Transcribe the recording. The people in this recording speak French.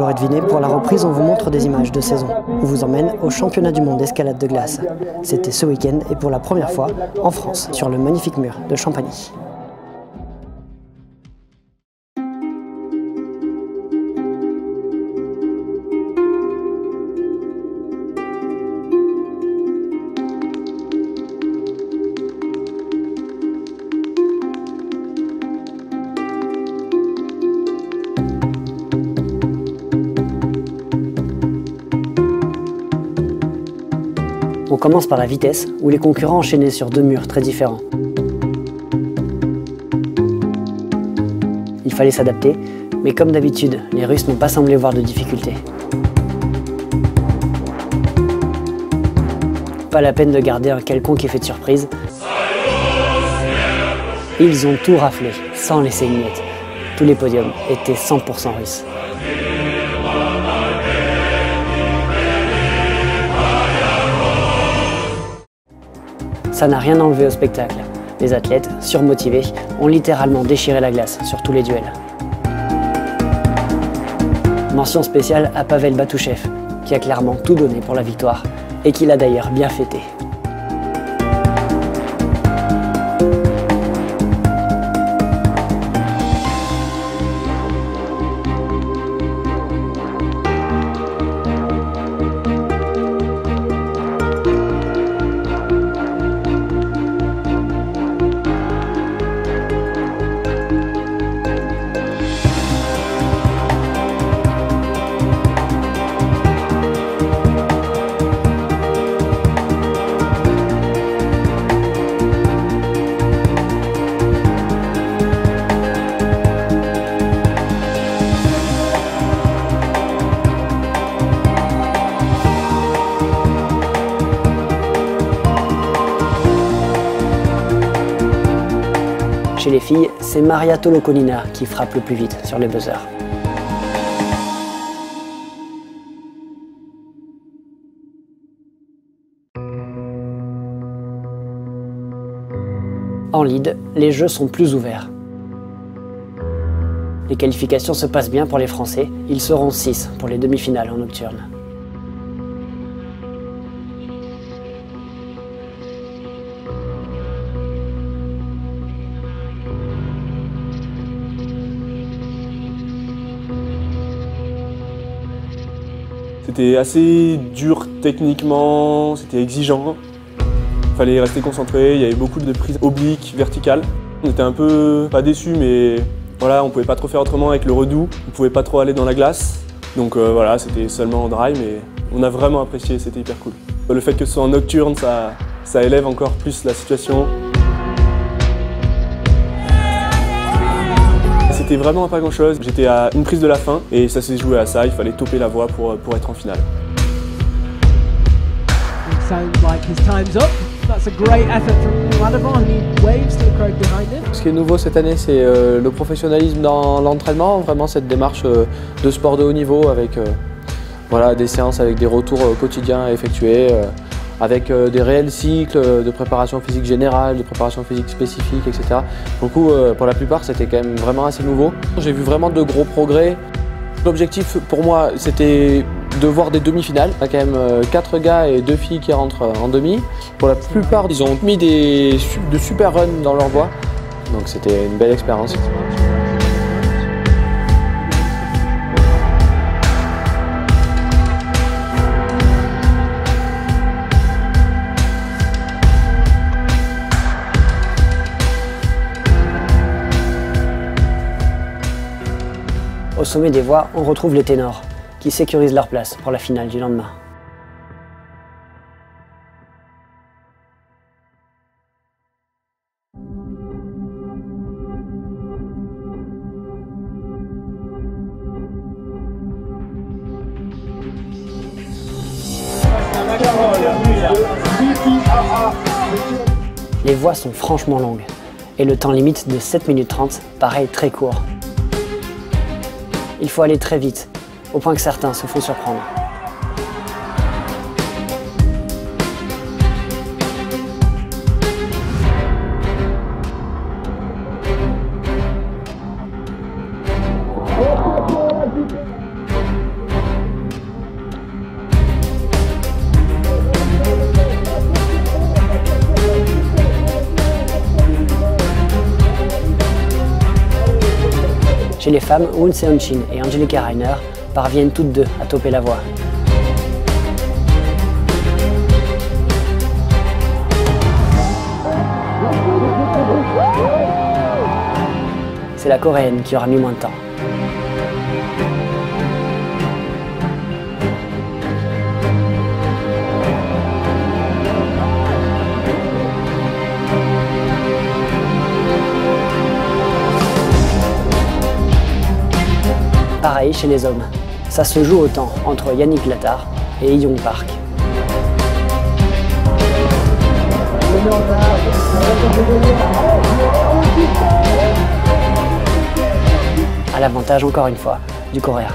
l'aurez deviné, pour la reprise, on vous montre des images de saison. On vous emmène au championnat du monde d'escalade de glace. C'était ce week-end et pour la première fois en France, sur le magnifique mur de Champagny. On commence par la vitesse, où les concurrents enchaînaient sur deux murs très différents. Il fallait s'adapter, mais comme d'habitude, les Russes n'ont pas semblé voir de difficultés. Pas la peine de garder un quelconque effet de surprise. Ils ont tout raflé, sans laisser une miette. Tous les podiums étaient 100% russes. Ça n'a rien enlevé au spectacle. Les athlètes, surmotivés, ont littéralement déchiré la glace sur tous les duels. Mention spéciale à Pavel Batouchev, qui a clairement tout donné pour la victoire, et qui l'a d'ailleurs bien fêté. Chez les filles, c'est Maria Tolokonina qui frappe le plus vite sur les buzzers. En lead, les jeux sont plus ouverts. Les qualifications se passent bien pour les Français, ils seront 6 pour les demi-finales en nocturne. C'était assez dur techniquement, c'était exigeant. Il fallait rester concentré, il y avait beaucoup de prises obliques, verticales. On était un peu, pas déçus, mais voilà, on pouvait pas trop faire autrement avec le redout. On pouvait pas trop aller dans la glace. Donc voilà, c'était seulement en dry, mais on a vraiment apprécié, c'était hyper cool. Le fait que ce soit en nocturne, ça élève encore plus la situation. C'était vraiment pas grand chose, j'étais à une prise de la fin et ça s'est joué à ça, il fallait toper la voie pour être en finale. Ce qui est nouveau cette année, c'est le professionnalisme dans l'entraînement, vraiment cette démarche de sport de haut niveau avec voilà, des séances avec des retours quotidiens à effectuer. Avec des réels cycles de préparation physique générale, de préparation physique spécifique, etc. Pour le coup, pour la plupart, c'était quand même vraiment assez nouveau. J'ai vu vraiment de gros progrès. L'objectif pour moi, c'était de voir des demi-finales. Il y a quand même 4 gars et 2 filles qui rentrent en demi. Pour la plupart, ils ont mis de super runs dans leur voie. Donc c'était une belle expérience. Au sommet des voies, on retrouve les ténors, qui sécurisent leur place pour la finale du lendemain. Les voies sont franchement longues, et le temps limite de 7 minutes 30 paraît très court. Il faut aller très vite, au point que certains se font surprendre. Chez les femmes, Woon Seon-shin et Angelica Reiner parviennent toutes deux à toper la voie. C'est la Coréenne qui aura mis moins de temps. Pareil chez les hommes. Ça se joue autant entre Yannick Lattard et Hee-young Park. À l'avantage encore une fois du Coréen.